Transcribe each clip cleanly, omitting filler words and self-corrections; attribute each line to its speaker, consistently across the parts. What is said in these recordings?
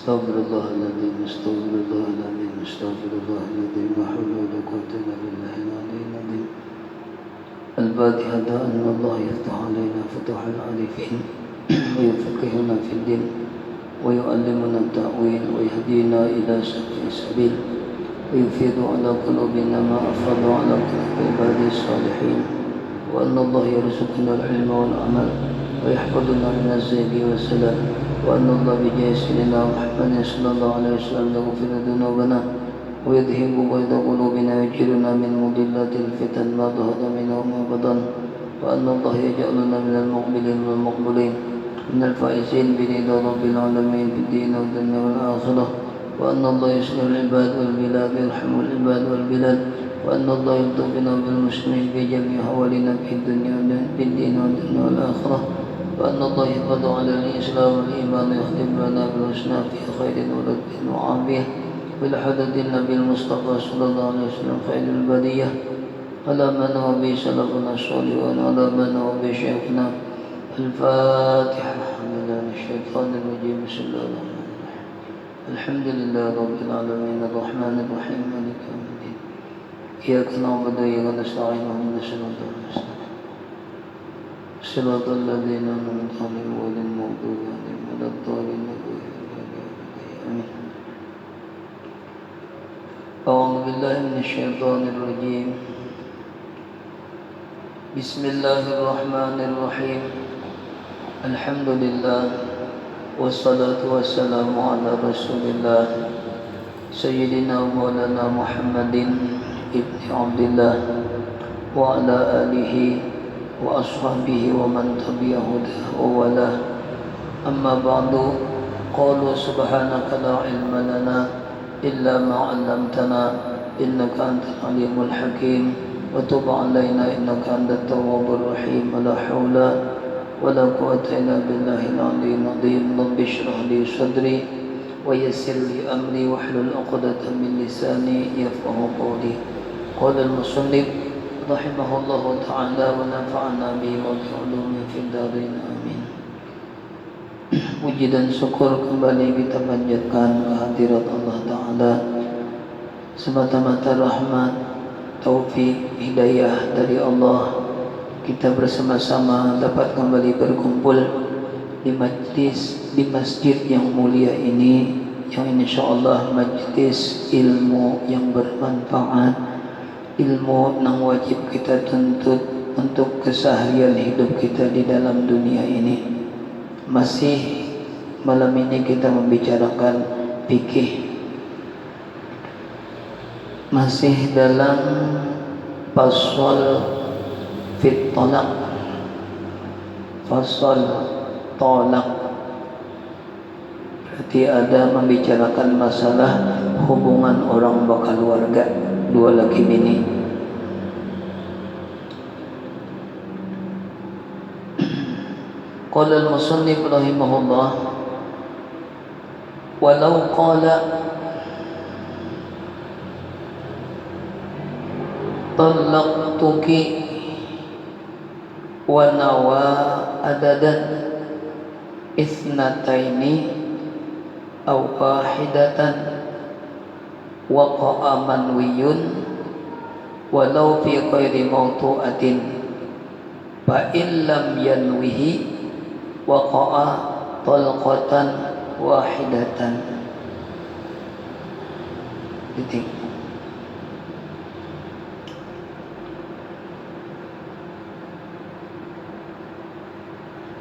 Speaker 1: استغفر الله العظيم استغفر الله العظيم استغفر الله العظيم لا حول ولا قوة إلا بالله العلي العظيم. الفاتحة أن الله يفتح علينا فتوح العارفين ويفقهنا في الدين ويعلمنا التأويل ويهدينا إلى سواء السبيل ويفيض على قلوبنا ما أفاض على قلوب عباده الصالحين. وأن الله يرزقنا العلم والعمل ويحفظنا من الزيغ والسلام. وأن الله بجاه سيدنا محمد صلى الله عليه وسلم يغفر ذنوبنا ويذهب بيض قلوبنا ويجيرنا من مضلات الفتن ما ظهر منها وما بطن. وأن الله يجعلنا من المقبلين والمقبولين من الفائزين برضا رب العالمين في الدين والدنيا والآخرة. وأن الله يصلح العباد والبلاد ويرحم العباد والبلاد. وأن الله يلطف بنا بالمسلمين في جميع أحوالنا في الدنيا في الدين والدنيا والآخرة. وأن الله يقضى على الإسلام والإيمان ويختم لنا بالحسنى في خير ورد وعافية بالحدث النبي المصطفى صلى الله عليه وسلم خير البرية على من هو به سلفنا الصالح وعلى من هو به شيخنا. الفاتحة. من الشيطان الرجيم. بسم الله الرحمن الرحيم. الحمد لله رب العالمين الرحمن الرحيم مالك يوم الدين إياك نعبد وإياك نستعين اهدنا الصراط المستقيم صراط الذين أنعمت عليهم غير المغضوب عليهم ولا الضالين آمين. أعوذ بالله من الشيطان الرجيم. بسم الله الرحمن الرحيم. الحمد لله والصلاة والسلام على رسول الله سيدنا مولانا محمد ابن عبد الله وعلى آله وأصحابه ومن تبع هداه ووالاه. أما بعد. قالوا سبحانك لا علم لنا إلا ما علمتنا إنك أنت العليم الحكيم وتب علينا إنك أنت التواب الرحيم. ولا حول ولا قوة إلا بالله العلي العظيم. رب اشرح لي صدري ويسر لي أمري واحلل عقدة من لساني يفقه قولي. قال المصنف رحمه الله تعالى ونفعنا به وبعلومه في الدارين آمين. Puji dan syukur kembali kita panjatkan kehadirat Allah Ta'ala semata-mata rahmat, taufik, hidayah dari Allah. Kita bersama-sama dapat kembali berkumpul di masjid yang mulia ini, yang insyaallah majlis ilmu yang bermanfaat, ilmu yang wajib kita tuntut untuk keseharian hidup kita di dalam dunia ini. Masih malam ini kita membicarakan fikih, masih dalam fasal fit talaq, fasal talaq. Berarti ada membicarakan masalah hubungan orang berkeluarga, dua laki bini. Qala al-musannif rahimahullah walau qala talaqtuki wa nawa adadan isnataini aw wahidatan waqa'a manwiyun walau fi ghairi mawtu'atin fa in lam yanwihi waqa'a talqatan wahidatan. Titik.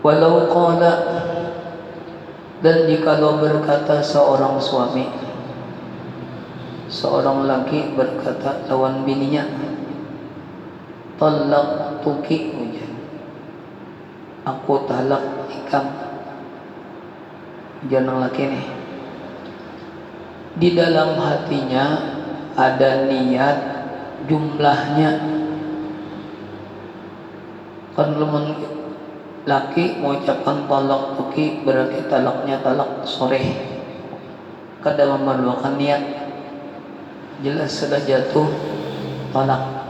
Speaker 1: Walau qala, dan jikalau berkata seorang suami, seorang laki berkata lawan bininya, talaqtuki, aku talak ikam. Jangan laki nih, di dalam hatinya ada niat jumlahnya. Kan laki mengucapkan talak tuki berarti talaknya talak sore, kada memerlukan niat, jelas sudah jatuh talak.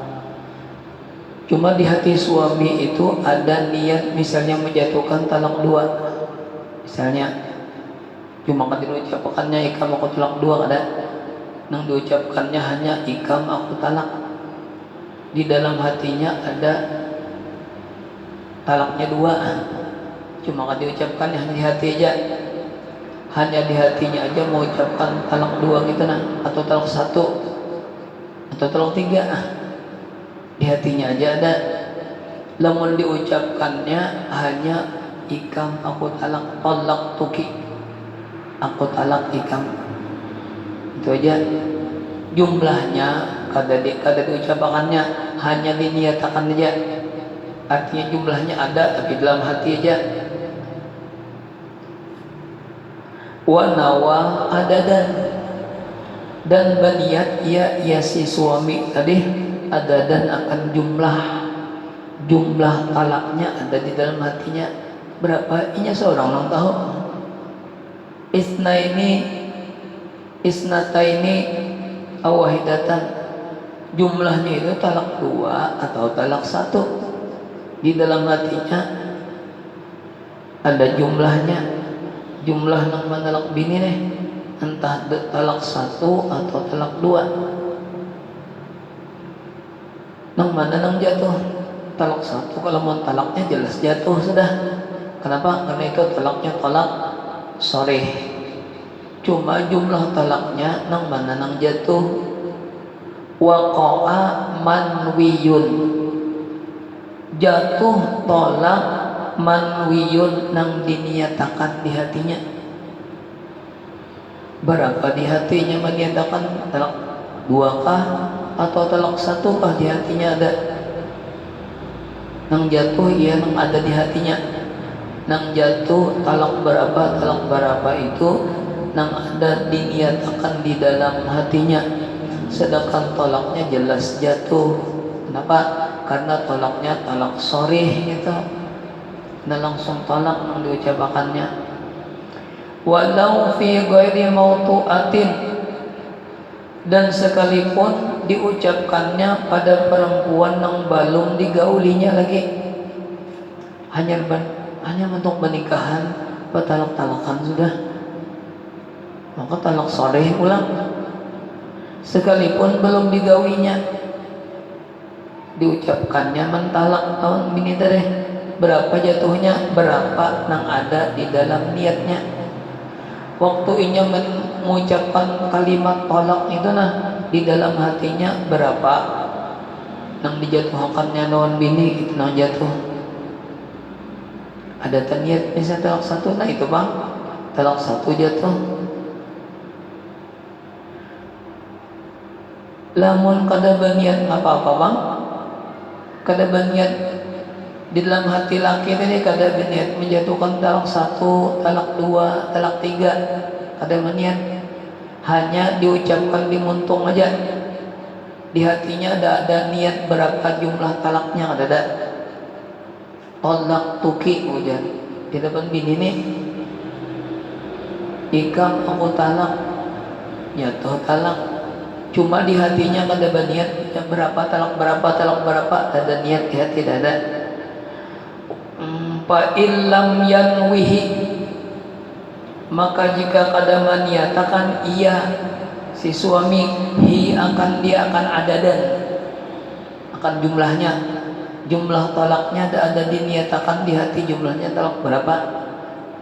Speaker 1: Cuma di hati suami itu ada niat, misalnya menjatuhkan talak dua, misalnya Cuma kan diucapkannya ikam aku talak dua ada. Nang diucapkannya hanya ikam aku talak. Di dalam hatinya ada talaknya dua. Cuma kan diucapkannya hanya di hati aja. Hanya di hatinya aja mau ucapkan talak dua gitu nah, atau talak satu, atau talak tiga. Di hatinya aja ada. Lamun diucapkannya hanya ikam aku talak tuki, aku talak ikam, itu aja. Jumlahnya kada diucapkannya, hanya diniatakan aja. Artinya jumlahnya ada tapi dalam hati aja. Wa nawa adadan, dan berniat ia si suami tadi adadan akan jumlah talaknya ada di dalam hatinya berapa. Inya seorang orang tahu. Isnataini awahidatan, jumlahnya itu talak dua atau talak satu. Di dalam hatinya ada jumlahnya. Jumlah nang manalak bini nih, entah talak satu atau talak dua. Nang mana nang jatuh talak satu, kalau mau talaknya jelas jatuh sudah. Kenapa? Karena itu talaknya talak soreh. Cuma jumlah talaknya nang mana nang jatuh. Waqa'a manwiyun, jatuh tolak manwiyun nang diniatakan di hatinya. Berapa di hatinya meniatakan talak dua kah atau talak satu kah di hatinya ada. Nang jatuh ia nang ada di hatinya. Nang jatuh talak berapa itu nang ada diniatakan di dalam hatinya. Sedangkan tolaknya jelas jatuh. Kenapa? Karena tolaknya talak sorih gitu. Nah langsung tolak nang diucapkannya. Walau fi ghairi mautu'atin, dan sekalipun diucapkannya pada perempuan yang belum digaulinya lagi, hanya untuk pernikahan, talak-talakan sudah, maka talak soreh ulang. Sekalipun belum digawinya, diucapkannya mentalak tahun bini tadi, berapa jatuhnya, berapa nang ada di dalam niatnya. Waktu inya mengucapkan kalimat tolak itu nah, di dalam hatinya berapa nang dijatuhkannya non bini itu nang jatuh. Ada niat misalnya talak satu, nah itu bang talak satu jatuh. Lamun kada berniat apa-apa bang, kada berniat di dalam hati laki ini, kada berniat menjatuhkan talak satu, talak dua, talak tiga, kada berniat, hanya diucapkan di muntung aja. Di hatinya ada niat berapa jumlah talaknya, ada tolak tuki ujar di depan bini nih, ikam aku talak, jatuh talak. Cuma di hatinya kada berniat berapa talak berapa, ada niat di hati tidak ada. Fa illam yanwihi, maka jika kada meniatakan ia si suami, dia akan ada dan akan jumlah talaknya ada diniatakan di hati jumlahnya talak berapa.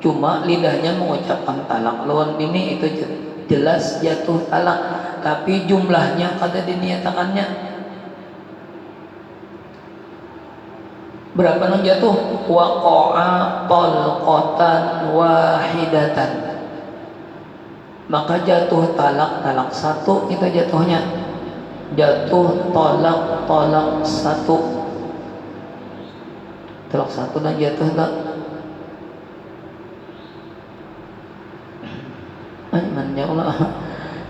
Speaker 1: Cuma lidahnya mengucapkan talak lawan bini itu jelas jatuh talak, tapi jumlahnya kada diniatakannya. Berapa nang jatuh? Waqa'a talqatan wahidatan, maka jatuh talak satu itu jatuhnya. Jatuh talak satu, talak satu dan jatuh tak. Ya Allah.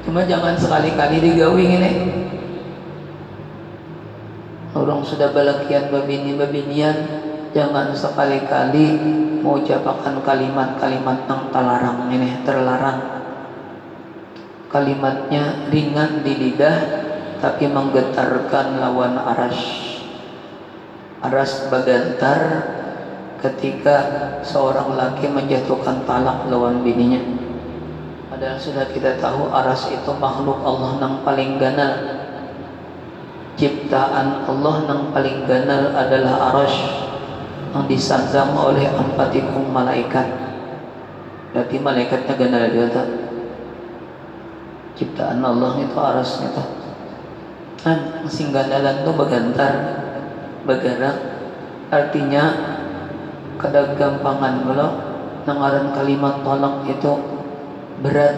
Speaker 1: Cuma jangan sekali-kali digawi ini. Orang sudah balakian babinian, jangan sekali-kali mengucapkan kalimat-kalimat yang terlarang ini, terlarang. Kalimatnya ringan di lidah tapi menggetarkan lawan aras bergetar ketika seorang laki menjatuhkan talak lawan bininya. Padahal sudah kita tahu aras itu makhluk Allah yang paling ganal. Ciptaan Allah yang paling ganal adalah aras yang disanggam oleh 40 malaikat. Berarti malaikatnya ganal juga. Ciptaan Allah itu arasnya tuh. Kan sing ganalan tuh begantar, bergerak. Artinya kada gampangan kalau nangaran kalimat tolak itu berat.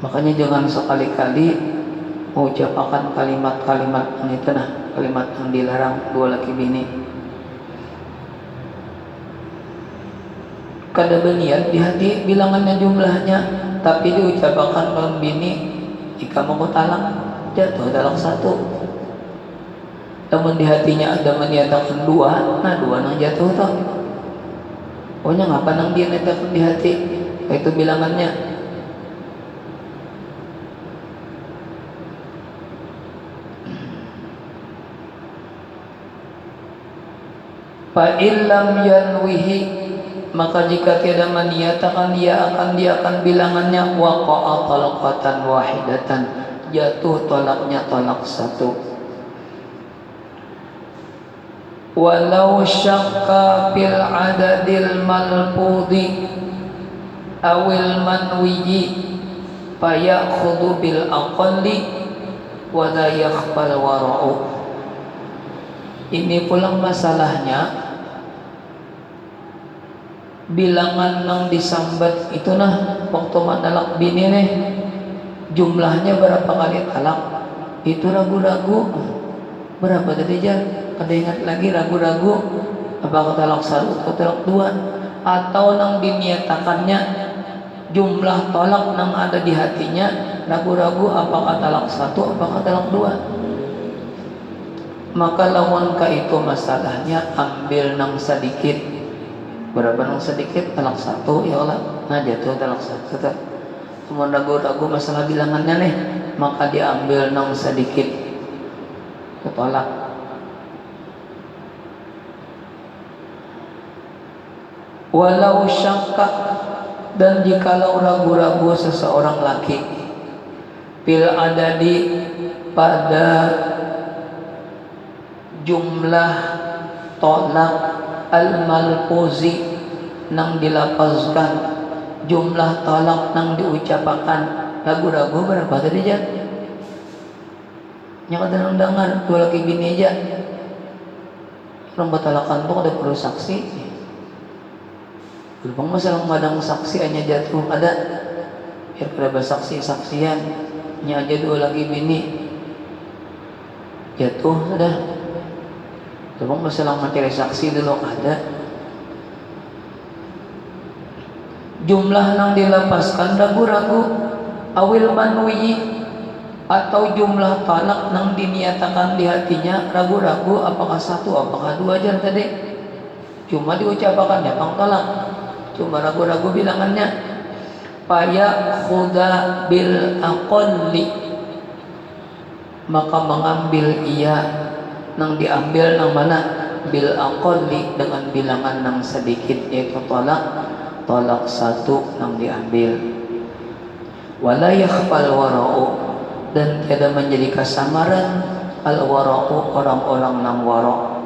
Speaker 1: Makanya jangan sekali-kali mengucapkan kalimat-kalimat yang itu kalimat yang dilarang dua laki bini. Kada berniat di hati bilangannya jumlahnya, tapi diucapkan oleh bini jika mau talak jatuh talak 1. Namun di hatinya ada meniatakan 2, nah 2 nang jatuh toh. Pokoknya ngapa nang dia niatakan di hati, itu bilangannya. Fa illam yanwihi, maka jika tiada meniatakan dia akan bilangannya waqa'a talaqatan wahidatan, jatuh tolaknya tolak 1. Walau syakka fil adadil malfudhi awil manwiji fayakhudhu bil aqalli wa la yakhfal wara'u. Ini pulang masalahnya, bilangan yang disambat itu waktu manalak bini nih jumlahnya berapa kali talak itu ragu-ragu berapa tadi jar, kada ingat lagi, ragu-ragu apakah talak 1 atau talak 2, atau nang diniatakannya jumlah tolak nang ada di hatinya ragu-ragu apakah talak 1 apakah talak 2. Maka lawan ka itu masalahnya ambil nang sedikit. Berapa nang sedikit? Talak 1 ya Allah. Nah jatuh talak 1. Cuma ragu-ragu masalah bilangannya nih, maka diambil nang sedikit, ketolak. Walau syakka, dan jikalau ragu-ragu seseorang laki bil adadi pada jumlah tolak al-malfuzi nang dilapazkan, jumlah tolak nang diucapkan, ragu-ragu berapa tadi jar? Nya kada dengar dua laki bini aja. Orang batalakan tuh ada perlu saksi. Gerbang masalah madang saksi hanya jatuh ada. Biar kada bersaksi-saksian. Nya aja dua laki bini jatuh sudah. Gerbang masalah mencari saksi dulu ada. Jumlah nang dilepaskan ragu-ragu awil manwi, atau jumlah talak nang diniatakan di hatinya ragu-ragu apakah 1 apakah 2 aja tadi, cuma diucapkan ya pang talak, cuma ragu-ragu bilangannya. Paya khuda bil aqalli, maka mengambil ia nang diambil nang mana bil aqalli dengan bilangan nang sedikit, yaitu talak 1 nang diambil. Wala yakhfal wara'u, dan tiada menjadi kesamaran al wara'u orang-orang nang wara',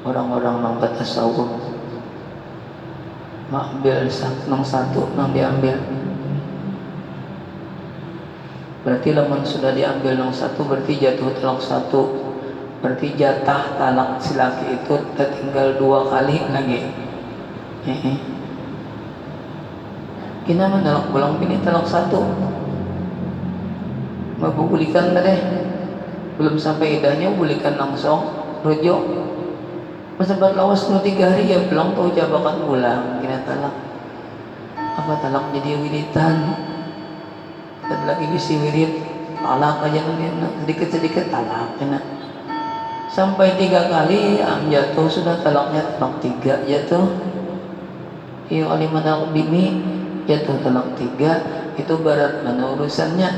Speaker 1: orang-orang nang bertasawuf, mengambil nang 1 nang diambil. Berarti lamun sudah diambil nang 1 berarti jatuh talak 1, berarti jatah talak si laki itu tertinggal 2 kali lagi. Kina menalak pulang bini talak 1, mabubulikan na deh, belum sampai idahnya bulikan langsung rujuk. Masabat lawas 3 hari ya pulang tahu jabakan pulang kina talak. Apa talak jadi wiritan, dan lagi bisi wirid talak aja sedikit-sedikit talak kena. Sampai 3 kali jatuh sudah talaknya talak 3 jatuh. Iya kali menalak bini jatuh talak 3, itu berat mana urusannya.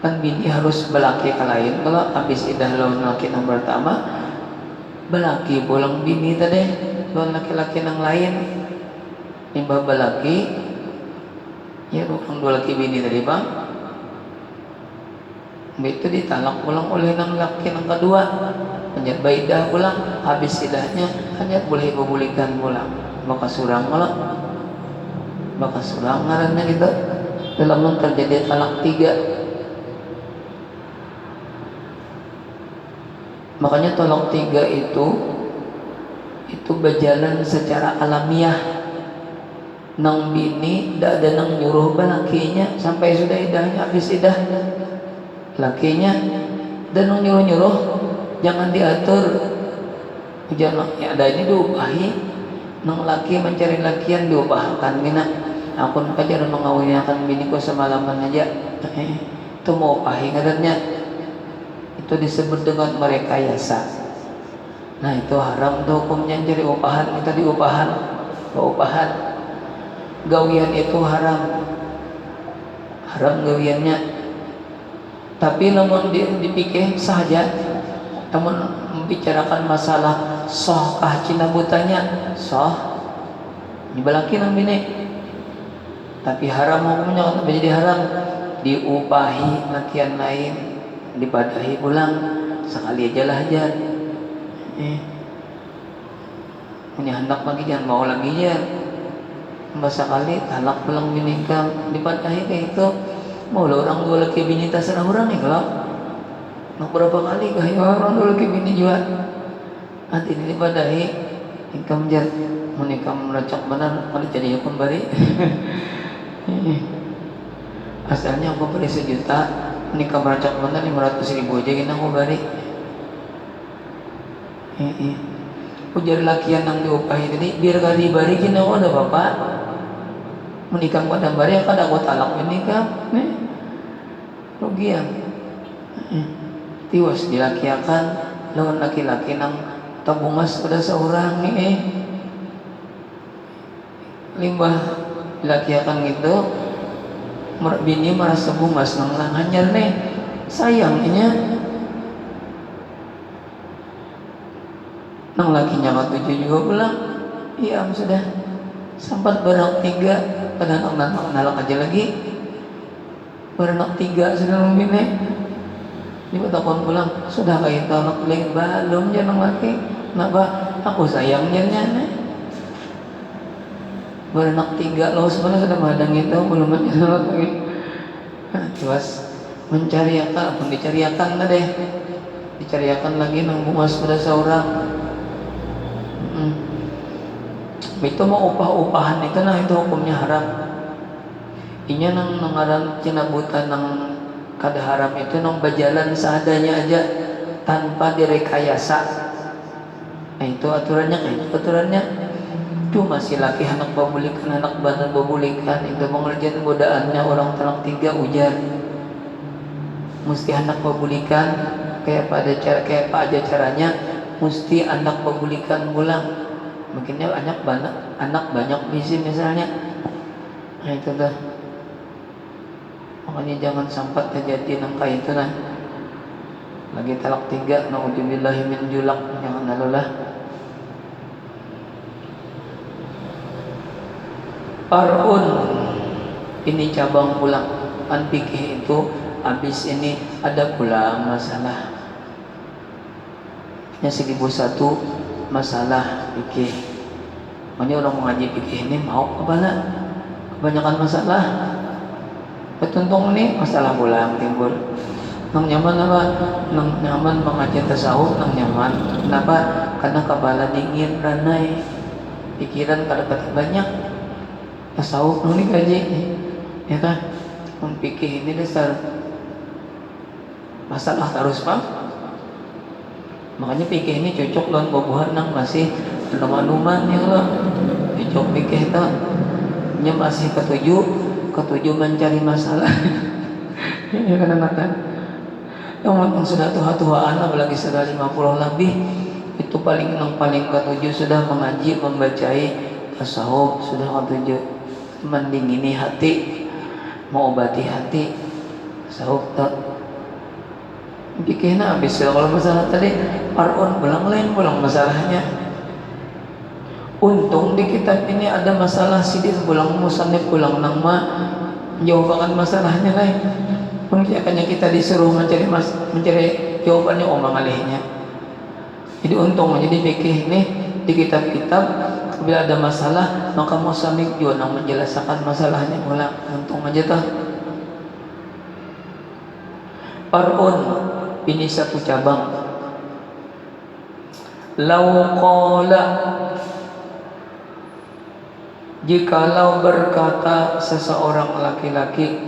Speaker 1: Kan bini harus belaki ke lain. Kalau habis idah lawan laki yang pertama belaki pulang bini tadi
Speaker 2: lawan laki-laki nang lain limbah balaki ya orang dua laki bini tadi bang itu ditalak pulang oleh nang laki nang kedua hanyat baidah pulang habis idahnya hanyat boleh bebulikan pulang maka surang malah maka surang ngarannya gitu dalam terjadi talak 3. Makanya talak 3 itu berjalan secara alamiah. Nang bini dak ada nang nyuruh lakinya sampai sudah idahnya habis idah lakinya dan nang nyuruh jangan diatur jangan ya ada ini diubahi nang laki mencari lakian diubahkan gina aku kajar mengawinkan biniku semalaman aja itu mau upahi ngarannya itu disebut dengan merekayasa. Nah itu haram tuh hukumnya jadi upahan kita diupahan gawian itu haram gawiannya tapi namun dipikir saja namun membicarakan masalah soh kah cina butanya soh dibalaki nang bini tapi haram hukumnya kalau menjadi haram diupahi lakian lain dipadahi pulang sekali aja lah aja punya hendak lagi jangan mau lagi ya masa kali talak pulang bini kam dipadahi kayak itu mau lah orang dua laki bini tak sana orang nih kalau nak berapa kali kah ya orang dua laki bini juga nanti ini dipadahi ikam jar menikah meracak benar kalau jadi hukum bari asalnya aku beri 1 juta menikah meracak benar 500.000 aja gini aku bari ujar lakian yang diupahi tadi biar kali bari gini aku ada bapak menikah pada bari yang kada aku talak menikah rugian tiwas dilakiakan lawan laki-laki nang tabungas pada seorang limbah dilakiakan gitu bini merasa bungas nang hanyar nih sayangnya nang lakinya katujuh juga pulang iya sudah sempat beranak 3 pada anak nalak aja lagi beranak 3 sudah membini di takon pulang sudah kayak anak lagi belum jangan laki kenapa aku sayangnya nih beranak 3 lo sebenarnya sudah madang itu belum aja lagi terus mencari akan pun dicariakan deh dicariakan lagi nang bungas pada seorang itu mau upah-upahan itu nah itu hukumnya haram inya nang ngaran cina buta nang kada haram itu nang berjalan seadanya aja tanpa direkayasa nah itu aturannya cuma si laki anak babulikan anak badan babulikan itu mengerjakan godaannya orang talak 3 ujar mesti anak babulikan kayak apa aja caranya mesti anak babulikan pulang mungkinnya anak banyak misi misalnya nah itu dah makanya jangan sampai terjadi nangka itu nah lagi talak 3 naudzubillahi min julak jangan lalulah parun ini cabang pulang kan fikih itu habis ini ada pula masalah nya 1001 masalah fikih. Makanya orang mengaji fikih ini mau kepala kebanyakan masalah. Betuntung nih masalah pulang timbul. Nang nyaman apa? Nang nyaman mengaji tasawuf nang nyaman. Kenapa? Karena kepala dingin, ranai, pikiran kadang-kadang banyak. Tasawuf nang dikaji, ya kan? Fikih ini dasar masalah terus Pak. Makanya fikih ini cocok lawan bubuhan nang masih anuman ya Allah. Cocok fikih itu nya masih ketujuh mencari masalah. Ya kadang-kadang yang sudah tua-tuaan apalagi sudah 50 lebih itu paling ketujuh sudah mengaji membacai tasawuf sudah ketujuh mendingini hati mengobati hati tasawuf tak fikihnya habis kalau masalah tadi parun pulang lain pulang masalahnya Untung di kitab ini ada masalah sidin pulang musannif pulang nama jawaban masalahnya lain. Mungkin kita disuruh mencari jawabannya omong alihnya. Jadi untung jadi fikih ini di kitab-kitab bila ada masalah maka musannif juga nang menjelaskan masalahnya ulang. Untung aja tuh. Far'un ini satu cabang. Lau qala, jikalau berkata seseorang laki-laki,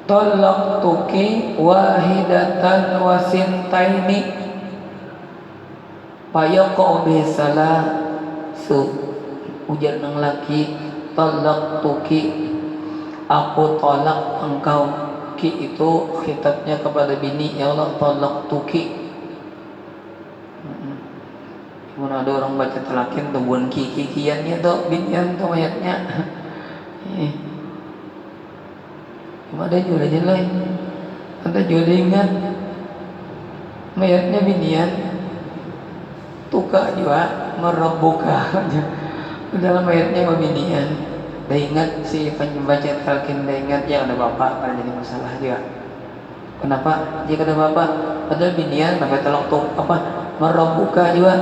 Speaker 2: talaqtuki wahidatan wa sintaini fayaqa'u bisalah ujar nang laki, talaqtuki, aku tolak engkau. Ki itu khitabnya kepada bini, ya Allah talaqtuki. Mana ada orang baca talakin tuh bukan kikiannya tuh binian tuh ayatnya. Cuma ada juga lain. Ada juga ingat mayatnya binian. Tuka juga merebuka. Dalam mayatnya binian. Dah ingat si pembaca talakin dah ingat ya ada bapak kan jadi masalah juga. Kenapa? Jika ada bapak, padahal binian sampai tolong tuh apa merebuka juga.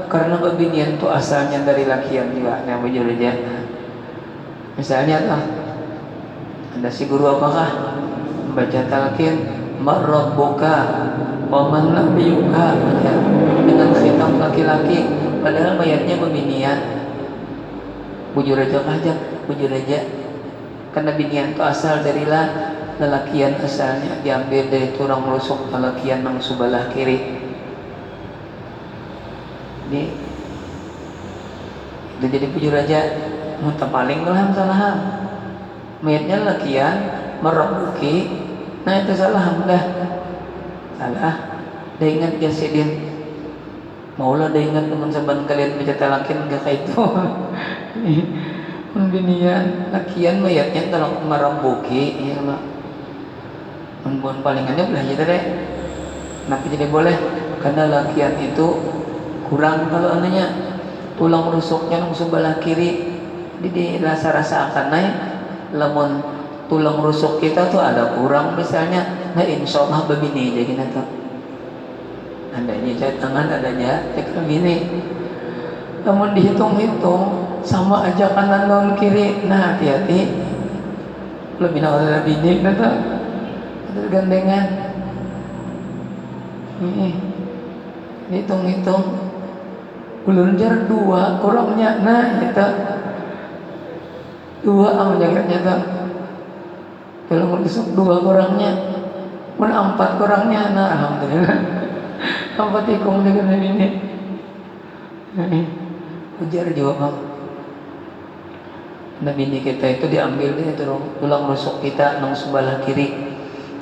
Speaker 2: Karena babinian itu asalnya dari lakian juga yang bujur aja. Misalnya ada si guru apakah membaca talqin marabbuka wa man nabiyuka ya, dengan khitab laki-laki padahal mayatnya babinian. Bujur aja karena binian itu asal dari lelakian asalnya diambil dari tulang rusuk lelakian nang sebelah kiri. Ini itu jadi bujur aja muntah paling lah salah mayatnya lakian merebuki nah itu salah dah ingat ya sidin maulah dah ingat teman saban kalian baca talakin gak kayak itu binian lakian mayatnya tolong merebuki ya Allah membuat palingannya belah aja deh tapi jadi boleh karena lakian itu kurang kalau anaknya tulang rusuknya nang sebelah kiri dirasa-rasa akan naik lemon tulang rusuk kita tuh ada kurang misalnya nah insya Allah begini aja gini tuh adanya jahit tangan adanya cek begini namun dihitung-hitung sama aja kanan lawan kiri nah hati-hati lebih nawar bini gitu gandengan hitung-hitung ulun jar dua kurangnya nah kita dua jagatnya tak kalau besok dua kurangnya pun empat kurangnya nah alhamdulillah empat ikung dengan ini ujar juga bang nah bini kita itu diambil deh tulang rusuk kita nang sebelah kiri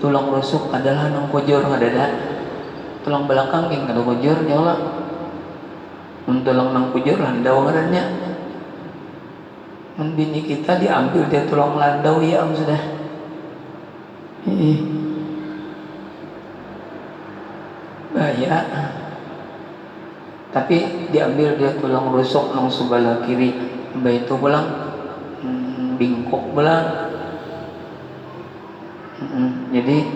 Speaker 2: tulang rusuk adalah nang kujur ada tulang belakang yang ada kujur ya Allah tulang nang kujur landau ngarannya bini kita diambil dia tulang landau ya sudah bahaya tapi diambil dia tulang rusuk nang sebelah kiri baik itu pulang bingkok belang jadi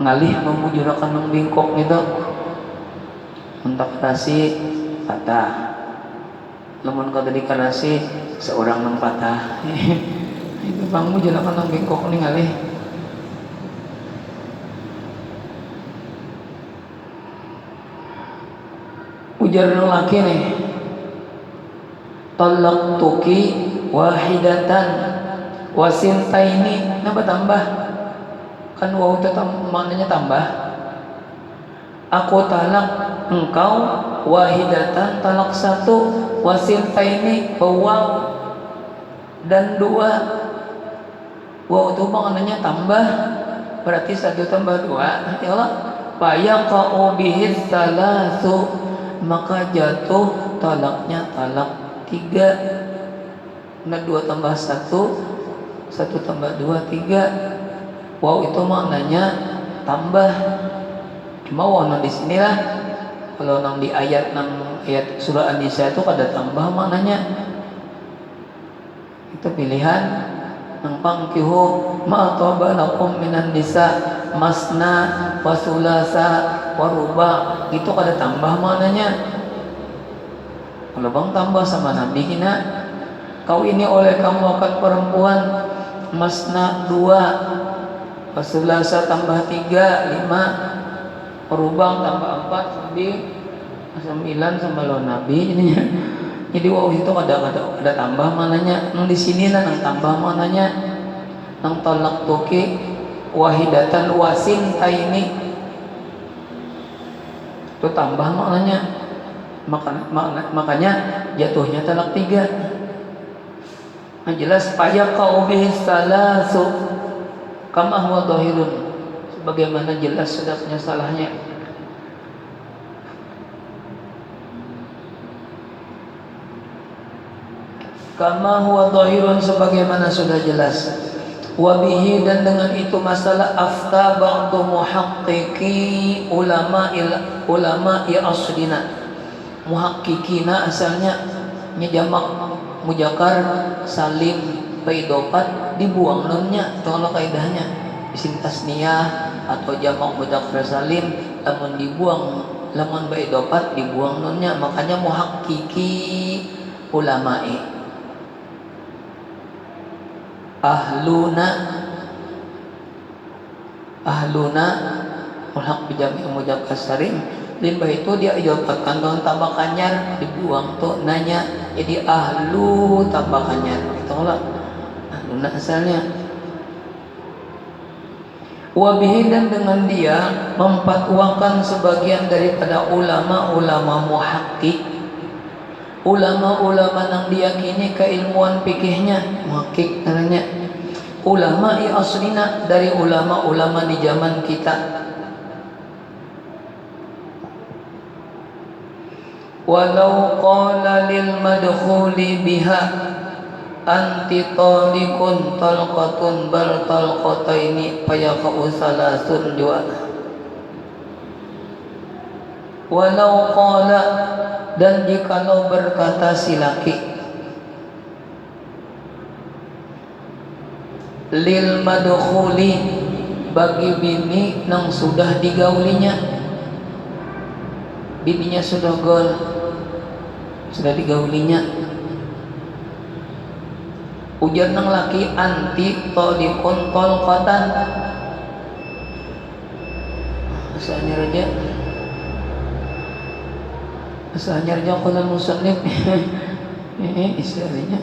Speaker 2: ngalih memujurakan nang bingkok itu untuk kasih patah lemon kau tadi karasi seorang nang patah itu bangmu jelakan nang bengkok nih ngalih ujar nang laki nih talaqtuki wahidatan wasintaini napa tambah kan wow itu maknanya tambah aku talak engkau wahidatan talak satu wasintaini wow dan dua wow itu maknanya tambah berarti satu tambah dua ya Allah fayaqa'u bihi salasu maka jatuh talaknya talak tiga nah dua tambah satu satu tambah dua tiga wow itu maknanya tambah Cuma warna di sinilah kalau nang di ayat surah An-Nisa itu kada tambah maknanya. Itu pilihan nang pangkihu ma taba lakum minan nisa masna wa sulasa wa ruba, itu kada tambah maknanya. Kalau bang tambah sama Nabi kina, kau ini oleh kamu akan perempuan masna 2, wasulasa tambah 3, 5, perubang tambah 4, 9 sama lo Nabi ininya. Jadi wow itu ada tambah mananya. Nang di sini nang tambah mananya. Nang tolak toki wahidatan wasin taini. Itu tambah maknanya. Makanya jatuhnya talak 3. Nah, jelas payah kau salasu kama huwa dhahirun, sebagaimana jelas sedapnya salahnya. Kama huwa dhahirun, sebagaimana sudah jelas. Wabihi, dan dengan itu masalah afta ba'du muhaqqiqi ulama aslina. Muhakkikina asalnya nyejamak mujakar salim baidopat dibuang nunnya, itu kalau kaidahnya isim tasniyah atau jamak mujakar salim lamun dibuang, lamun baidopat dibuang nunnya, makanya muhakkiki ulama'i. Ahluna mulhaq bijami mujakar salim limbah itu dia idofatkan dengan tambah kanyar, dibuang tuh nanya jadi ahlu tambah kanyar, gitu lah ahluna asalnya. Wabihi, dan dengan dia memfatwakan sebagian daripada ulama-ulama muhakkik, ulama-ulama yang diyakini keilmuan fikihnya, muhakkik namanya. Ulama aslina, dari ulama-ulama di zaman kita. Walau qala lil madkhuli biha anti talikun talqatun bal talqataini fayaqau salasun jua. Walau qala, dan jikalau berkata si laki lil madkhuli, bagi bini nang sudah digaulinya, bininya sudah gol, sudah digaulinya, ujar nang laki anti talikun talqatan, asalnya raja qala musannif istilahnya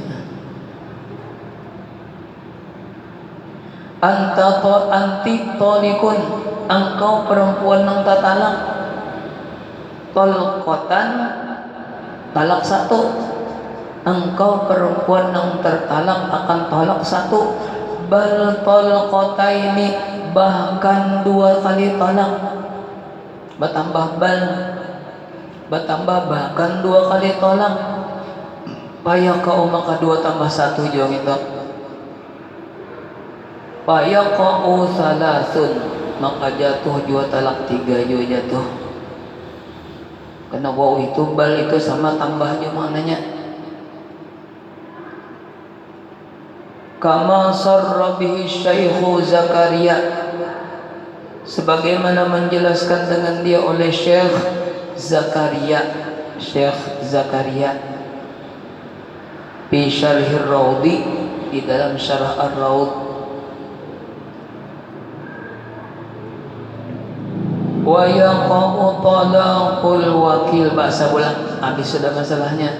Speaker 2: anti talikun, engkau perempuan nang tatalak, talqatan talak 1, engkau perempuan yang tertalak akan talak 1, bal talqataini, bahkan 2 kali talak, bertambah bal, bertambah bahkan 2 kali talak, payah kau maka 2 tambah 1 juga gitu, payah kau salasun, maka jatuh juga talak 3 juga jatuh. Karena wow itu bal itu sama tambahnya maknanya. Kama sarra bihi Syekhu Zakaria, sebagaimana menjelaskan dengan dia oleh Syekh Zakaria fi Syarhir Raudi, di dalam Syarah Ar-Raud. Wa yaqa'u talaqul wakil, bahasa ulang habis sudah masalahnya.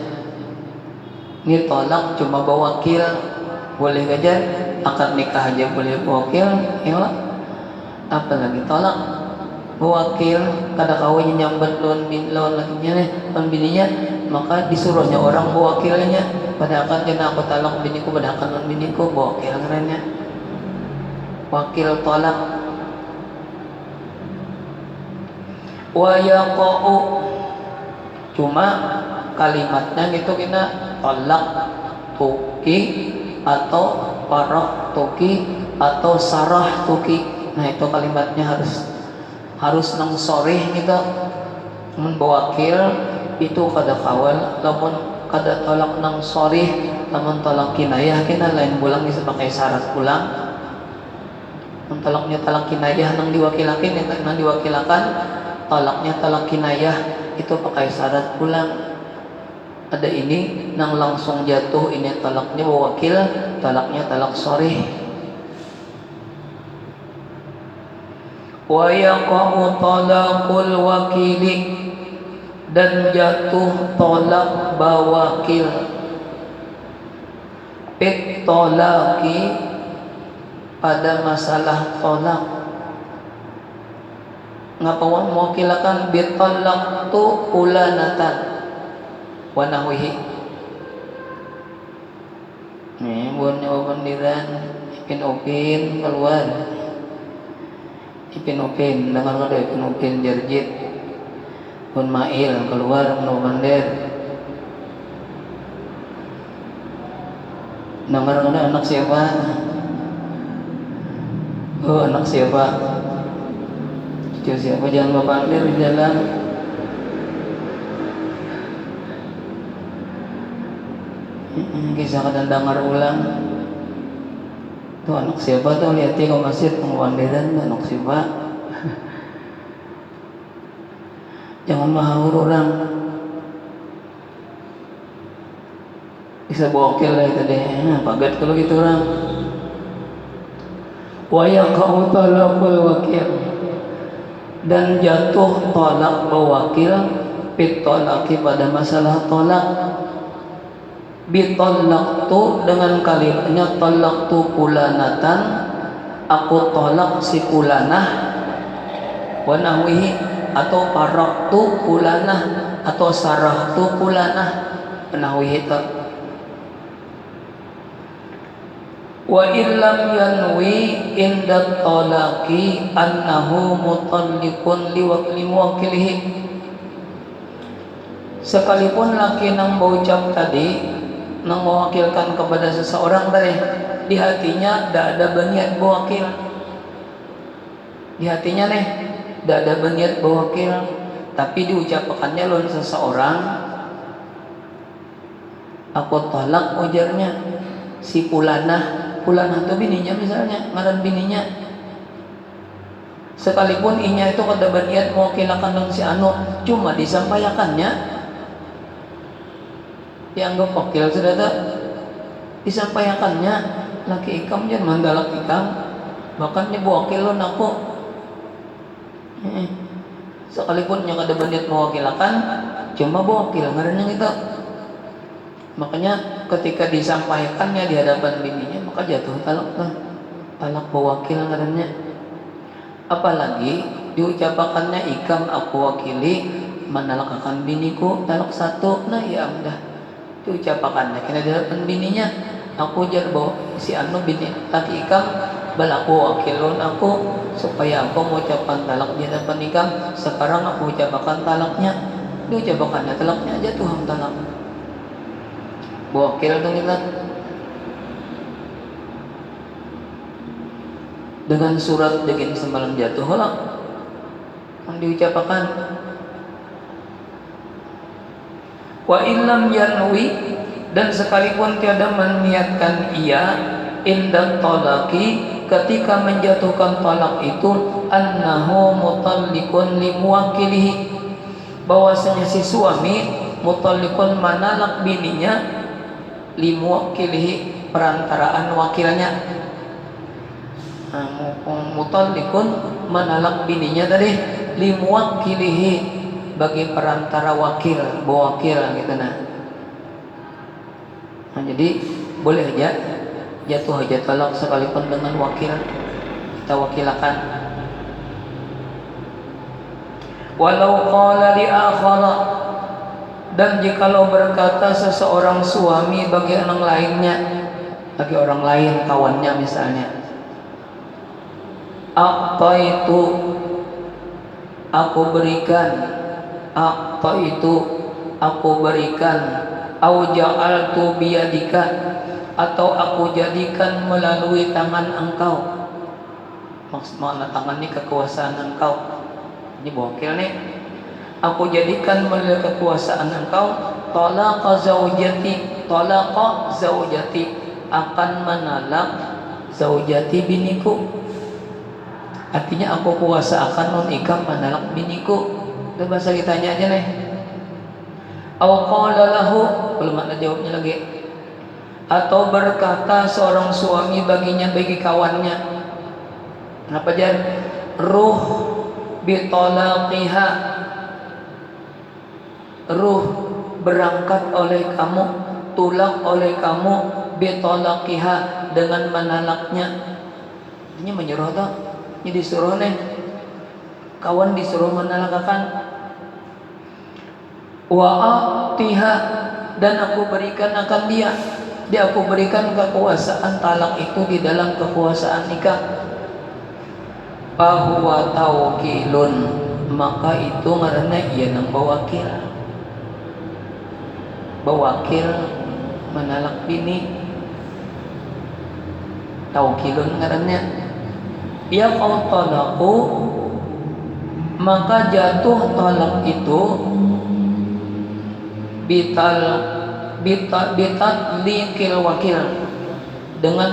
Speaker 2: Ini tolak cuma bawa wakil boleh saja, akad nikah aja boleh bawa wakil, ya apa lagi tolak bawa wakil, kada kawin nyambat lawan lakinya lawan bininya, maka disuruhnya orang bawa wakilnya, pada akad kena aku talak biniku, pada akad lawan biniku bawa wakil kerennya, wakil tolak. Wa yaqa'u, cuma kalimatnya gitu kena talak tuki atau parah tuki atau sarah tuki. Nah itu kalimatnya harus nang soreh gitu. Mun bawakil itu kada kawal, lamun kada tolak nang soreh, lamun tolak kinayah kena lain bulang bisa pakai syarat pulang. Mun tolaknya talak kinayah nang diwakilakin, nang diwakilakan tolaknya talak kinayah itu pakai syarat pulang. Ada ini nang langsung jatuh, ini talaknya bawakil, talaknya talak soreh. Wa yaqa'u talaqul wakili, dan jatuh tolak bawakil. Pit tolaki, pada masalah tolak. Ngapawan mewakilakan bitolak tu ulanatan wa nahwihi. Buat nyawa bandiran Ipin keluar. Ipin dengar kada Ipin Jarjit pun Mail keluar no bandir. Dengar kada anak siapa? Oh, anak siapa? Cucu siapa? Jangan bapandir di dalam. Kisah kadang dengar ulang. Tuh anak siapa tuh, lihat ke masjid pengwandiran anak siapa. Jangan mahur orang. Bisa bokil lah itu deh. Pagat kalau gitu orang. Wa yaqa'u talaqul wakil, dan jatuh tolak bawakil fit tolaki, pada masalah tolak. Bitolak tu dengan kalimanya tolak tu kulanatan, aku tolak si kulanah. Wa nahwihi, atau parak tu kulanah, atau sarah tu kulanah. Nahwihi tu. Wa illam yanwi inda talaqi annahu mutalliqun liwakli muwakilihi, sekalipun laki nang berucap tadi nang mewakilkan kepada seseorang tadi, di hatinya tidak ada berniat berwakil, di hatinya nih tidak ada berniat berwakil, tapi diucapkannya lawan seseorang, aku tolak ujarnya si pulanah itu bininya misalnya, ngaran bininya. Sekalipun inya itu kada berniat mewakilakan dengan si anu, cuma disampaikannya, dianggap wakil sudah tak disampaikannya, laki ikam jangan mandalak ikam, bahkan dia wakil lo aku. Sekalipun yang kada berniat mewakilakan, cuma wakil ngaran yang itu. Makanya ketika disampaikannya di hadapan bininya, maka jatuh talak bawakil ngarannya. Apalagi diucapkannya ikam aku wakili menalakakan biniku talak satu, nah ya udah diucapkannya kena di hadapan bininya, aku jar bawa si anu bini laki ikam balaku wakilun aku supaya aku mengucapkan talak di hadapan ikam. Sekarang aku ucapkan talaknya, diucapkannya talaknya jatuh talak wakil dong kita dengan surat degin semalam jatuh lah yang diucapkan. Wa illam yanwi, dan sekalipun tiada meniatkan ia inda talaqi, ketika menjatuhkan talak itu, annahu mutalliqun li muwakkilihi, bahwasanya si suami mutalliqun manalak bininya limuwakilihi, perantaraan wakilnya. Mutalliqun manalak bininya tadi limuwakilihi, bagi perantara wakil, bawakil gitu nah. Jadi boleh aja jatuh aja talak sekalipun dengan wakil, kita wakilakan. Walau qala li akhara, dan jikalau berkata seseorang suami bagi orang lainnya, bagi orang lain kawannya misalnya, aqtaitu, aku berikan, aqtaitu, aku berikan, au ja'altu biyadika, atau aku jadikan melalui tangan engkau. Maksud makna tangan ini kekuasaan engkau. Ini wakil nih. Aku jadikan melalui kekuasaan engkau talaqa zaujati, talaqa zaujati, akan menalak zaujati biniku. Artinya aku kuasa akan non-ikam menalak biniku. Itu bahasa kitanya aja nih. Au qala lahu, belum ada jawabnya lagi. Atau berkata seorang suami baginya, bagi kawannya, kenapa jan? Ruh bitalaqiha, ruh berangkat oleh kamu, tulak oleh kamu, bitalaqiha, dengan menalaknya. Ini menyuruh tak? Ini disuruh nih, kawan disuruh menalakakan. Wa'atiha, dan aku berikan akan dia aku berikan kekuasaan talak itu di dalam kekuasaan nikah. Fahuwa tawkilun, maka itu ngaranna ia nang bawakil menalak bini. Tawkilun ngarannya. Ya kau talaku, maka jatuh talak itu bitatlikil wakil, dengan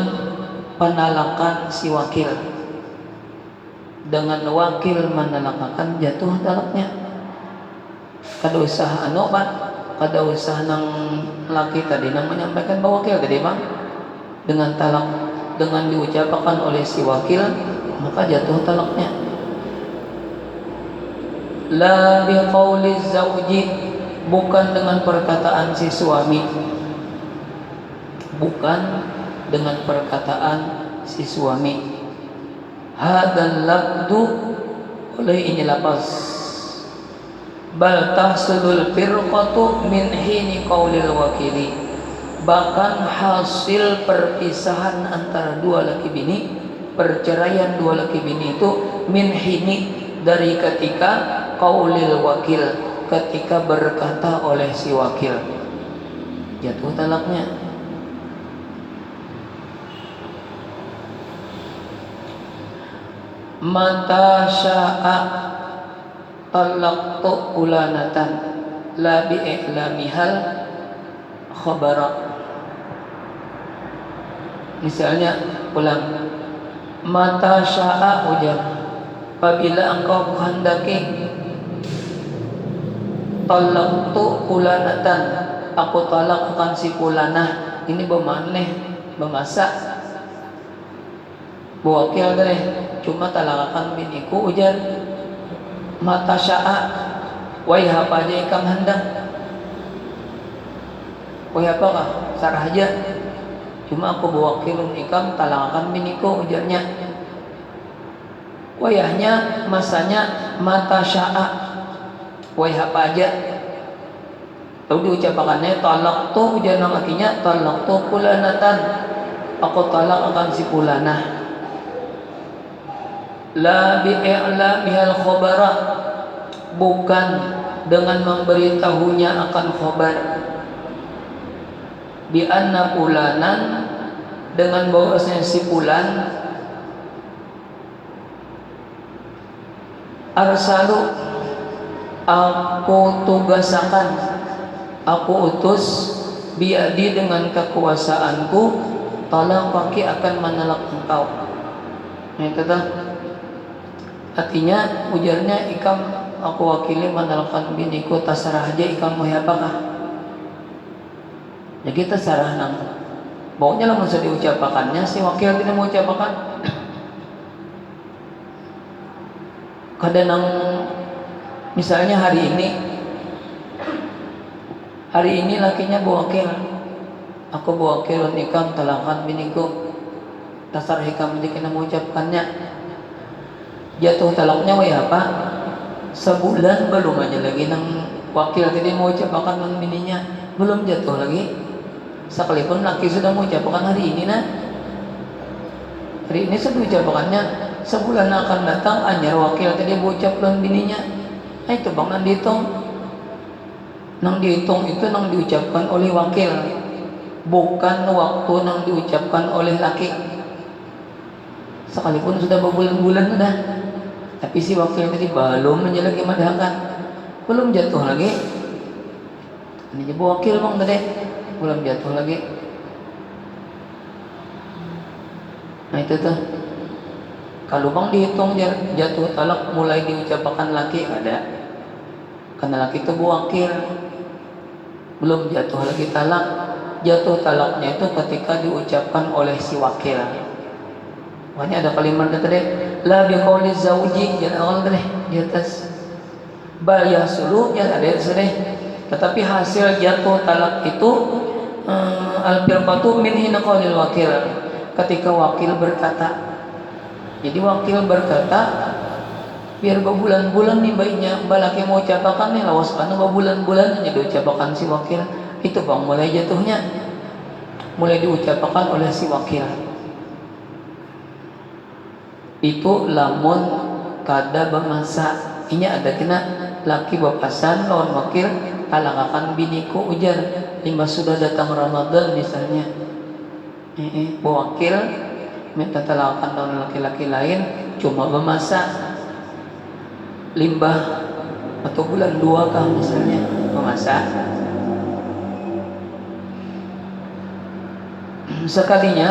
Speaker 2: penalakan si wakil, dengan wakil menalakakan jatuh talaknya. Kada usah anu Pak, kada usah nang laki tadi nang menyampaikan bawakil tadi Bang, dengan talak, dengan diucapkan oleh si wakil, maka jatuh talaknya. La biqauli zauji, bukan dengan perkataan si suami, bukan dengan perkataan si suami. Hadzal lafdu, oleh ini lapas. Bal tahsulul firqatu min hini qaulil wakili, bahkan hasil perpisahan antara dua laki bini, perceraian dua laki bini itu min hini, dari ketika qaulil wakil, ketika berkata oleh si wakil, jatuh talaknya. Mata sya'a talaqtu ulanatan la bi'iklamihal khabara. Misalnya ulang, mata sya'a ujar, apabila engkau kehendaki, talaqtu ulanatan, aku talak akan si fulanah. Ini bermaneh bermasak bawakil deh, cuma talakakan biniku ujar. Mata sya'a, wai apa aja ikam hendak, wai apa kah sarah aja, cuma aku bawakilun ikam talakakan biniku ujarnya. Wayahnya masanya mata sya'a, wai apa aja. Lalu diucapakannya talak tu, ujar nang lakinya talak tu fulanatan, aku talak akan si fulanah. La bi'la bihal khobara, bukan dengan memberitahunya akan khobar. Bi anna fulanan, dengan bahwasanya si fulan, arsalu, aku tugasakan, aku utus, biadi, dengan kekuasaanku, talak paki akan menalak engkau. Ini kata, artinya ujarnya ikam aku wakili menalakkan biniku, terserah aja ikam mau apakah. Ya kita serah nang pokoknya lah masa diucapakannya si wakil tidak mau ucapakan. Kadang nang misalnya hari ini lakinya bawakil, aku bawakil ikam talakkan biniku, terserah ikam aja kena mau ucapkannya. Jatuh talaknya wai apa? Sebulan belum aja lagi nang wakil tadi mau ucapkan nang bininya, belum jatuh lagi. Sekalipun laki sudah mau ucapkan hari ini nah, hari ini sudah ucapannya, sebulan akan datang anyar wakil tadi mau ucapkan bininya. Nah itu bang nang dihitung itu nang diucapkan oleh wakil, bukan waktu nang diucapkan oleh laki. Sekalipun sudah berbulan-bulan sudah. Tapi si wakil tadi belum aja lagi madahkan, belum jatuh lagi. Ini jadi wakil bang tadi, belum jatuh lagi. Nah itu tuh. Kalau bang dihitung jatuh talak mulai diucapkan laki ada, karena laki itu wakil, belum jatuh lagi talak. Jatuh talaknya itu ketika diucapkan oleh si wakil. Makanya ada kalimat tadi, la biqauli zauji, jangan tadi di atas. Bal yasulu jangan ada tadi. Tetapi hasil jatuh talak itu al-firqatu min hina qaulil wakil. Ketika wakil berkata. Jadi wakil berkata, biar berbulan-bulan nih baiknya balaki mau ucapakan nih lawas karena berbulan-bulan hanya diucapkan si wakil. Itu bang mulai jatuhnya, mulai diucapkan oleh si wakil. Itu lamun kada bermasa ini ada kena laki bapasan lawan wakil talakakan biniku ujar lima sudah datang Ramadan misalnya. Wakil minta talakakan lawan laki-laki lain cuma bermasa limbah atau bulan 2 kah misalnya bermasa. Sekalinya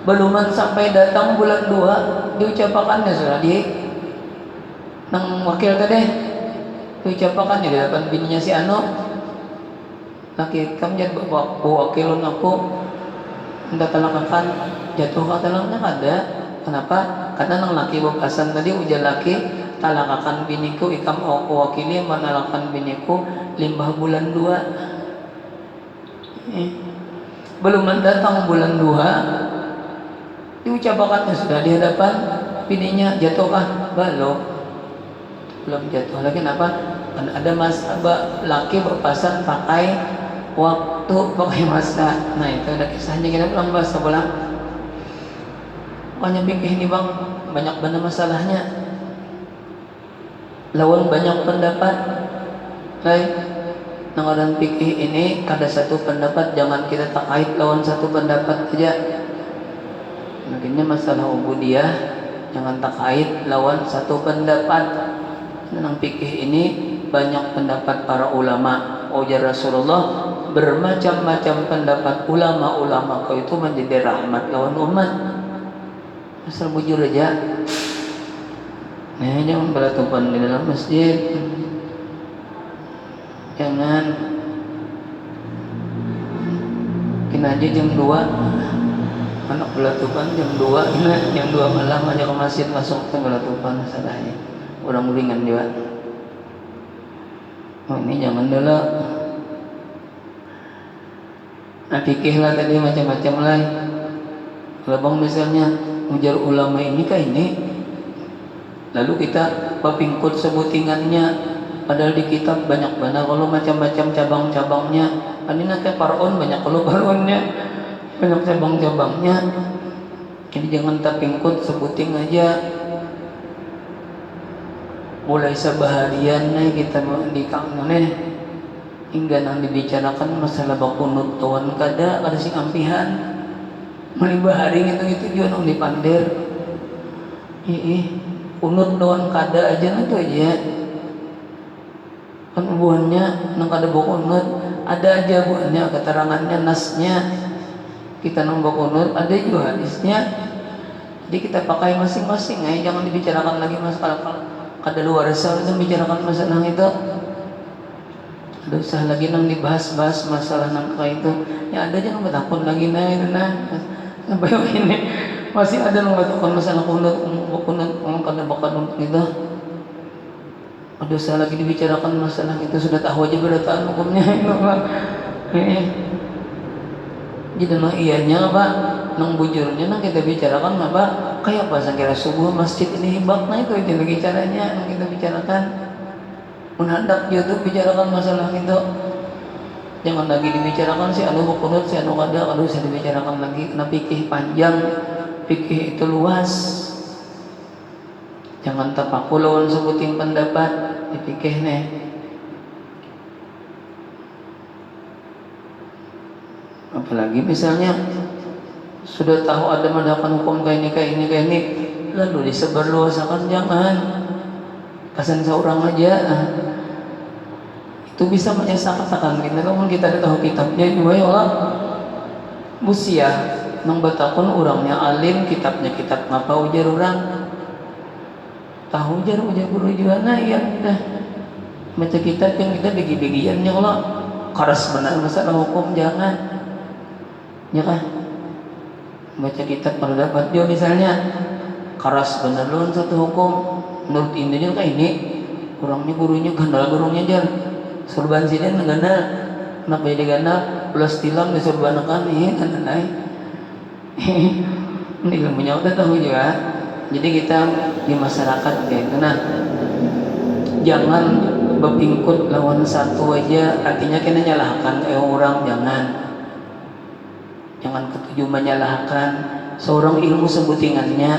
Speaker 2: beluman sampai datang bulan 2 diucapkannya sudah di nang wakil tadi diucapkannya di depan bininya si Anu laki kamu jadi wakilun aku minta talakakan jatuh ke talaknya ada. Kenapa? Karena nang laki bapasan tadi ujar laki talakakan biniku ikam aku wakili menalakan biniku limbah bulan 2. Belum datang bulan 2 diucapkannya sudah di hadapan bininya jatuhkah? Belum jatuh lagi. Kenapa? Kan ada laki berpasan pakai waktu pakai masa. Nah itu ada kisahnya, kita pulang bahas pulang. Makanya fikih ini bang banyak benar masalahnya. Lawan banyak pendapat. Baik. Nang fikih ini ada satu pendapat jangan kita takait lawan satu pendapat saja. Makanya masalah ubudiyah jangan takait lawan satu pendapat. Nang fikih ini banyak pendapat para ulama. Ujar Rasulullah bermacam-macam pendapat ulama-ulama kau itu menjadi rahmat lawan umat. Asal bujur aja. Jangan beratupan di dalam masjid. Jangan kena aja jam 2 anak belatupan jam 2 jam 2 malam aja ke masjid masuk ke belatupan salahnya orang ringan juga. Ini jangan dulu. Nah fikih lah tadi macam-macam lah. Kalau bang misalnya ujar ulama ini kah ini lalu kita papingkut sebutingannya. Padahal di kitab banyak banget kalau macam-macam cabang-cabangnya. Ini nanti Faraun banyak kalau Faraunnya banyak cabang-cabangnya. Jadi jangan tapingkut sebuting aja. Mulai sebaharian kita di kangen hingga nang dibicarakan masalah bakunut tuan kada sing ampihan. Mulai bahari itu juga nang dipandir. Unut tuan kada aja itu aja. Kan buahnya nang kada bokunut ada aja buahnya keterangannya nasnya kita nang bokunut ada juga hadisnya. Jadi kita pakai masing-masing jangan dibicarakan lagi masalah kada luar sah itu bicarakan masalah itu. Ada usah lagi nang dibahas-bahas masalah nang kayak itu. Ya ada aja nang bertakun lagi itu sampai ini masih ada nang bertakun masalah kunut kada bokunut gitu. Ada usah lagi dibicarakan masalah itu sudah tahu aja berataan hukumnya itu Pak. Jadi nang ianya Pak, nang bujurnya nang kita bicarakan Pak, kayak apa kira subuh masjid ini hibaknya itu lagi caranya nang kita bicarakan. Menghadap YouTube bicarakan masalah itu. Jangan lagi dibicarakan si anu bukunut si anu kada usah dibicarakan lagi. Karena fikih panjang, fikih itu luas. Jangan tapaku lawan sebutin pendapat dipikih nih. Apalagi misalnya sudah tahu ada mendapatkan hukum kayak ini lalu disebarluasakan, jangan pesan seorang aja. Itu bisa menyesatkan kita. Kalau kita tahu kitabnya juga ya Allah busiah nang batakon orangnya alim, kitabnya kitab ngapa ujar orang tahu ujar guru juga nah ya udah baca kitab yang kita bagi-bagian ya Allah keras benar masalah hukum jangan ya kan baca kitab pada dapat dia misalnya keras benar loh satu hukum menurut intinya kayak ini orangnya gurunya gandal gurunya jar surban sini gandal kenapa jadi gandal ulas tilam disurbanakan ini kan lain ini ilmunya udah tahu juga. Jadi kita di masyarakat kayak itu nah jangan berpingkut lawan satu aja artinya kena nyalahkan orang jangan ketujuh menyalahkan seorang ilmu sebutingannya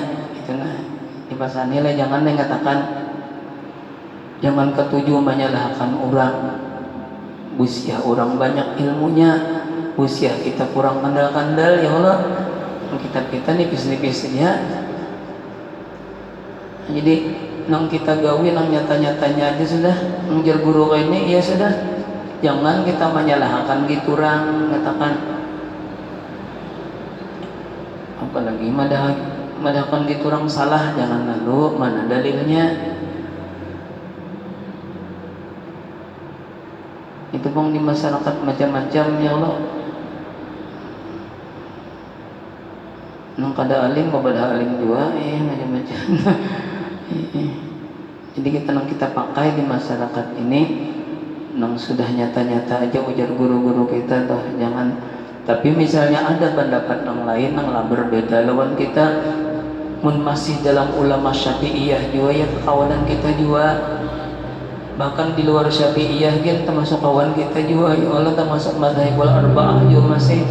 Speaker 2: itu nah di pasal nilai jangan mengatakan jangan ketujuh menyalahkan orang busiah orang banyak ilmunya busiah kita kurang kandal-kandal ya Allah kita nipis-nipis ya jadi nang kita gawe nang nyata-nyatanya aja sudah ngejar guru kayak ini ya sudah jangan kita menyalahkan gitu orang katakan apalagi madahkan gitu orang salah jangan lalu mana dalilnya itu bang di masyarakat macam-macam ya Allah nang kada alim pada alim juga macam-macam jadi kita pakai di masyarakat ini nang sudah nyata-nyata aja ujar guru-guru kita toh jangan tapi misalnya ada pendapat yang lain nang lah berbeda lawan kita mun masih dalam ulama Syafi'iyah juga ya kawanan kita juga bahkan di luar Syafi'iyah kan termasuk kawan kita juga ya Allah termasuk madzhabul arba'ah juga masih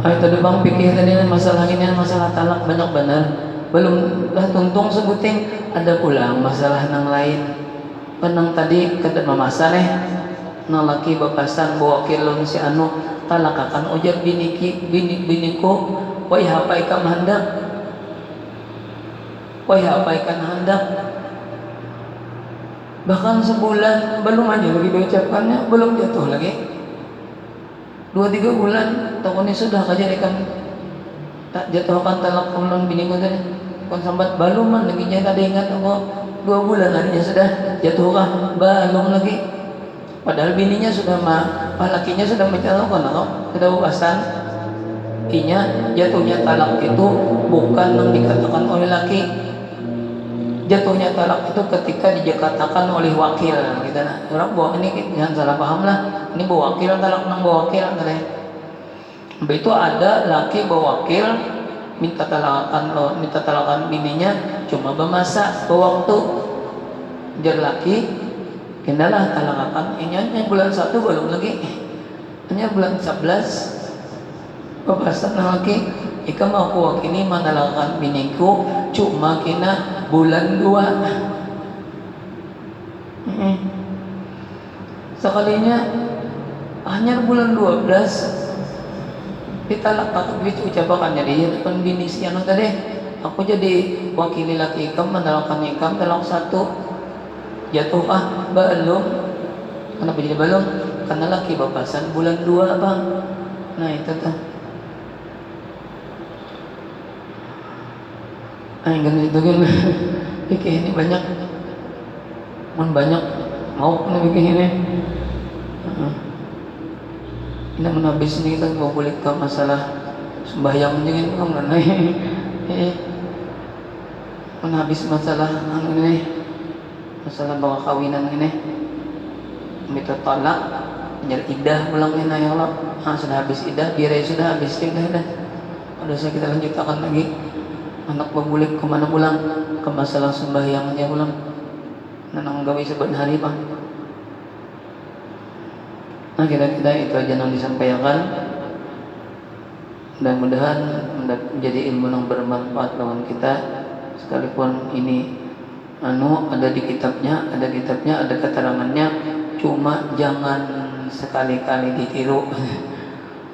Speaker 2: tadi bang pikir tadi masalah ini masalah talak banyak benar belum lah tuntung sebuting ada pula masalah nang lain penang tadi kada mamasa nang laki bapasan bawa kilon si anu talakakan ujar biniku wai hapai kam hendak bahkan sebulan belum aja lagi diucapkannya belum jatuh lagi 2-3 bulan takutnya sudah kajarikan tak jatuhkan talak pulang bini ko tadi kon sambat baluman lagi nya kada ingat ako 2 bulan harinya sudah jatuhkah balum lagi padahal bininya sudah lakinya sudah menjatuhkan ako sudah ubasan inya jatuhnya talak itu bukan yang dikatakan oleh laki jatuhnya talak itu ketika dikatakan oleh wakil gitu nah orang bawa ini jangan salah paham lah ini bawa wakil talak nang bawa wakil katanya itu ada laki bawa wakil minta talakan bininya cuma bermasa waktu jar laki kendalah talakakan ini bulan 1 belum lagi hanya bulan 11 bapasan laki ika mau ku wakili manalakan biniku cuma kena bulan 2 sekalinya hanya bulan 12 ditalak ucapakannya dia depan bini si anu tadi aku jadi wakili laki ikam manalakan ikam talak 1 jatuh belum kenapa jadi belum karena laki bapasan bulan 2 bang nah itu tuh kan itu kan pikir ini banyak mau kena pikir ini ini menabis ini kita mau kulit ke masalah sembahyang juga kan mengenai menabis masalah ini masalah bawa kawinan ini minta talak menjadi idah pulang ini ya Allah sudah habis idah biar sudah habis idah udah saya kita lanjutkan lagi anak berbulik kemana pulang ke masalah sembahyang aja pulang nanang gawe sebentar hari bang nah kita itu aja yang disampaikan mudah-mudahan menjadi ilmu yang bermanfaat lawan kita sekalipun ini ada di kitabnya ada keterangannya cuma jangan sekali-kali ditiru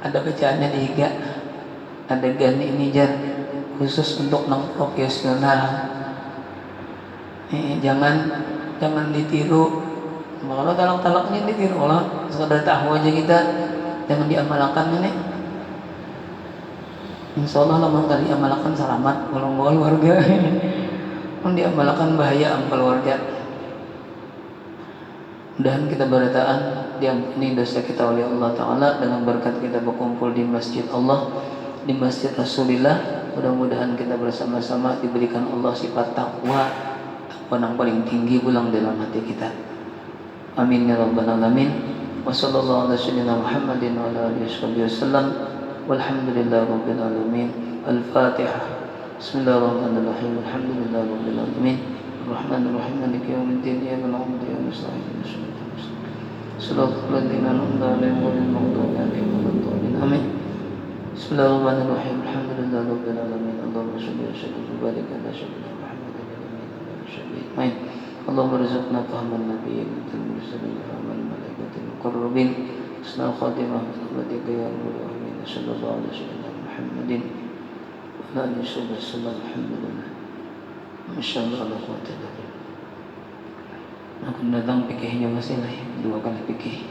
Speaker 2: ada bacaannya di higa adegan ini jar khusus untuk nang profesional. Jangan ditiru. Kalau talak-talaknya ditiru lah, sekadar tahu aja kita, jangan diamalkan ini. Insya Allah lama kali amalkan selamat kalau keluarga. Diamalkan bahaya am keluarga. Dan kita berataan diampuni dosa kita oleh Allah Ta'ala dengan berkat kita berkumpul di masjid Allah, di masjid Rasulullah. Mudah-mudahan kita bersama-sama diberikan Allah sifat takwa yang paling tinggi pulang dalam hati kita. Amin ya rabbal alamin. Wa sallallahu ala sayyidina Muhammadin wa ala alihi wasallam. Walhamdulillahi rabbil alamin. Al-Fatihah. Bismillahirrahmanirrahim. Alhamdulillahi rabbil alamin. Ar-Rahmanir Rahim. Maliki yaumiddin. Iyyaka na'budu wa iyyaka nasta'in. Shiratal ladzina an'amta 'alaihim ghairil maghdubi 'alaihim waladdallin. Amin. Bismillahirrahmanirrahim. Alhamdulillahi rabbil alamin. Allahumma shalli wa sallim wa barik ala sayyidina Muhammadin wa ala alihi wa sahbihi ajma'in. Allahumma rizqna fahman nabiyyin wal mursalin wa amal malaikatil muqarrabin. Husnul khatimah bi ya rabbal alamin. Sallallahu alaihi wasallam Muhammadin wa ala alihi wasallam. Alhamdulillah. Masyaallah la quwwata illa billah. Aku datang fikihnya masih lah 2 kali fikih.